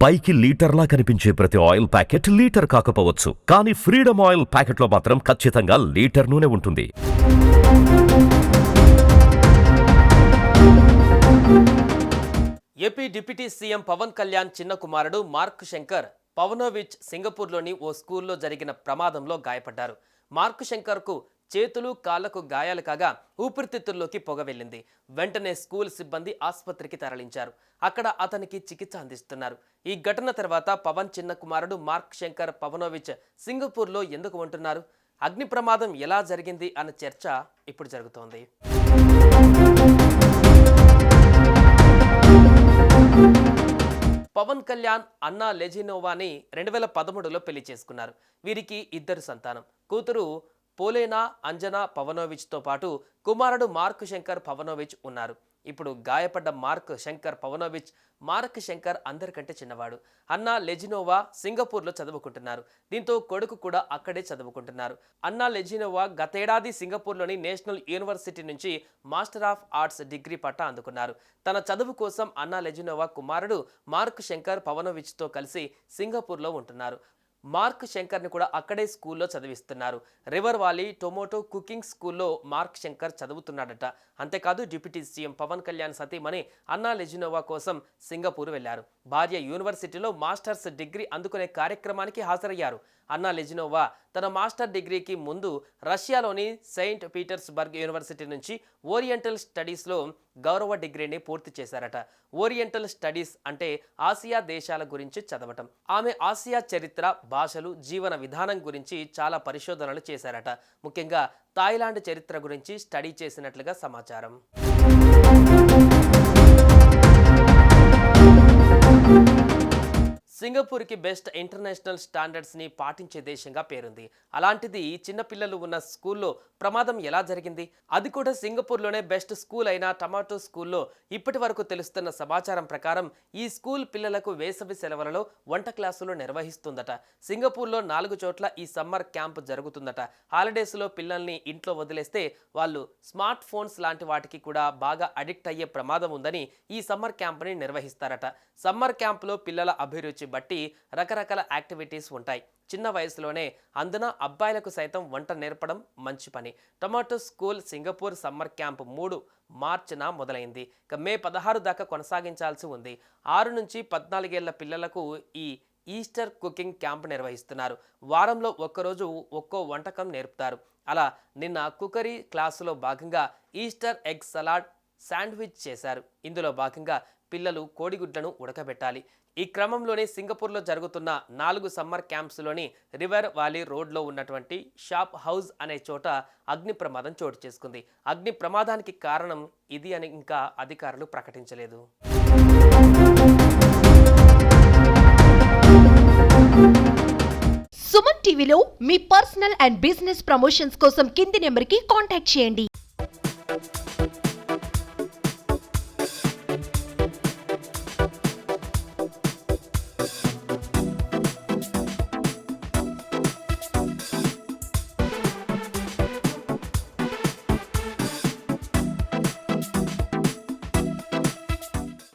పైకి లీటర్లా కనిపించే ప్రతి ఆయిల్ ప్యాకెట్ లీటర్ కాకపోవచ్చు, కానీ ఫ్రీడమ్ ఆయిల్ ప్యాకెట్లో మాత్రం ఖచ్చితంగా లీటర్ నూనె ఉంటుంది. AP deputy CM Pawan Kalyan చిన్న కుమారుడు మార్క్ శంకర్ పవనోవిచ్ సింగపూర్లోని ఓ స్కూల్లో జరిగిన ప్రమాదంలో గాయపడ్డారు. మార్క్ శంకర్కు చేతులు కాళ్లకు గాయాలు కాగా ఊపిరితిత్తుల్లోకి పొగ వెళ్ళింది. వెంటనే స్కూల్ సిబ్బంది ఆసుపత్రికి తరలించారు. అక్కడ అతనికి చికిత్స అందిస్తున్నారు. ఈ ఘటన తర్వాత పవన్ చిన్న కుమారుడు మార్క్ శంకర్ పవనోవిచ్ సింగపూర్లో ఎందుకు ఉంటున్నారు? అగ్ని ప్రమాదం ఎలా జరిగింది అన్న చర్చ ఇప్పుడు జరుగుతోంది. పవన్ కళ్యాణ్ అన్నా లెజినోవాని 2013లో పెళ్లి చేసుకున్నారు. వీరికి ఇద్దరు సంతానం. కూతురు పోలేనా అంజనా పవనోవిచ్తో పాటు కుమారుడు మార్క్ శంకర్ పవనోవిచ్ ఉన్నారు. ఇప్పుడు గాయపడ్డ మార్క్ శంకర్ అందరికంటే చిన్నవాడు. అన్నా లెజినోవా సింగపూర్లో చదువుకుంటున్నారు. దీంతో కొడుకు కూడా అక్కడే చదువుకుంటున్నారు. అన్నా లెజినోవా గతేడాది సింగపూర్లోని నేషనల్ యూనివర్సిటీ నుంచి మాస్టర్ ఆఫ్ ఆర్ట్స్ డిగ్రీ పట్టా అందుకున్నారు. తన చదువు కోసం అన్నా లెజినోవా కుమారుడు మార్క్ శంకర్ పవనోవిచ్తో కలిసి సింగపూర్లో ఉంటున్నారు. మార్క్ శంకర్ని కూడా అక్కడే స్కూల్లో చదివిస్తున్నారు. రివర్ వాలీ టొమాటో కుకింగ్ స్కూల్లో మార్క్ శంకర్ చదువుతున్నాడట. అంతేకాదు డిప్యూటీ సీఎం పవన్ కళ్యాణ్ సతీమణి అన్నా లెజినోవా కోసం సింగపూర్ వెళ్లారు. భార్య యూనివర్సిటీలో మాస్టర్స్ డిగ్రీ అందుకునే కార్యక్రమానికి హాజరయ్యారు. అన్నా లెజినోవా తన మాస్టర్ డిగ్రీకి ముందు రష్యాలోని సెయింట్ పీటర్స్బర్గ్ యూనివర్సిటీ నుంచి ఓరియంటల్ స్టడీస్లో గౌరవ డిగ్రీని పూర్తి చేశారట. ఓరియంటల్ స్టడీస్ అంటే ఆసియా దేశాల గురించి చదవటం. ఆమె ఆసియా చరిత్ర, భాషలు, జీవన విధానం గురించి చాలా పరిశోధనలు చేశారట. ముఖ్యంగా థాయిలాండ్ చరిత్ర గురించి స్టడీ చేసినట్లుగా సమాచారం. సింగపూర్కి బెస్ట్ ఇంటర్నేషనల్ స్టాండర్డ్స్ని పాటించే దేశంగా పేరుంది. అలాంటిది చిన్నపిల్లలు ఉన్న స్కూల్లో ప్రమాదం ఎలా జరిగింది? అది కూడా సింగపూర్లోనే బెస్ట్ స్కూల్ అయిన టొమాటో స్కూల్లో ఇప్పటి వరకు తెలుస్తున్న సమాచారం ప్రకారం ఈ స్కూల్ పిల్లలకు వేసవి సెలవులలో వంట క్లాసులు నిర్వహిస్తుందట. సింగపూర్లో 4 చోట్ల ఈ సమ్మర్ క్యాంప్ జరుగుతుందట. హాలిడేస్లో పిల్లల్ని ఇంట్లో వదిలేస్తే వాళ్ళు స్మార్ట్ ఫోన్స్ లాంటి వాటికి కూడా బాగా అడిక్ట్ అయ్యే ప్రమాదం ఉందని ఈ సమ్మర్ క్యాంప్ని నిర్వహిస్తారట. సమ్మర్ క్యాంప్లో పిల్లల అభిరుచి బట్టి రకరకాల యాక్టివిటీస్ ఉంటాయి. చిన్న వయసులోనే అందున అబ్బాయిలకు సైతం వంట నేర్పడం మంచి పని. Tomato school Singapore summer camp 3 మార్చిన మొదలైంది. మే 16 దాకా కొనసాగించాల్సి ఉంది. 6 నుంచి 14 ఏళ్ల పిల్లలకు ఈ ఈస్టర్ కుకింగ్ క్యాంప్ నిర్వహిస్తున్నారు. వారంలో ఒక్కరోజు ఒక్కో వంటకం నేర్పుతారు. అలా నిన్న కుకరీ క్లాసులో భాగంగా ఈస్టర్ ఎగ్ సలాడ్ శాండ్విచ్ చేశారు. ఇందులో భాగంగా పిల్లలు కోడిగుడ్లను ఉడకబెట్టాలి. ఈ క్రమంలోనే సింగపూర్లో జరుగుతున్న 4 సమ్మర్ క్యాంప్స్లోని రివర్ వాలీ రోడ్లో ఉన్నటువంటి షాప్ హౌస్ అనే చోట అగ్ని ప్రమాదం చోటు చేసుకుంది. అగ్ని ప్రమాదానికి కారణం ఇది అని ఇంకా అధికారులు ప్రకటించలేదు. సుమన్ టీవీలో మీ పర్సనల్ అండ్ బిజినెస్ ప్రమోషన్స్ కోసం కింది నెంబర్కి కాంటాక్ట్ చేయండి.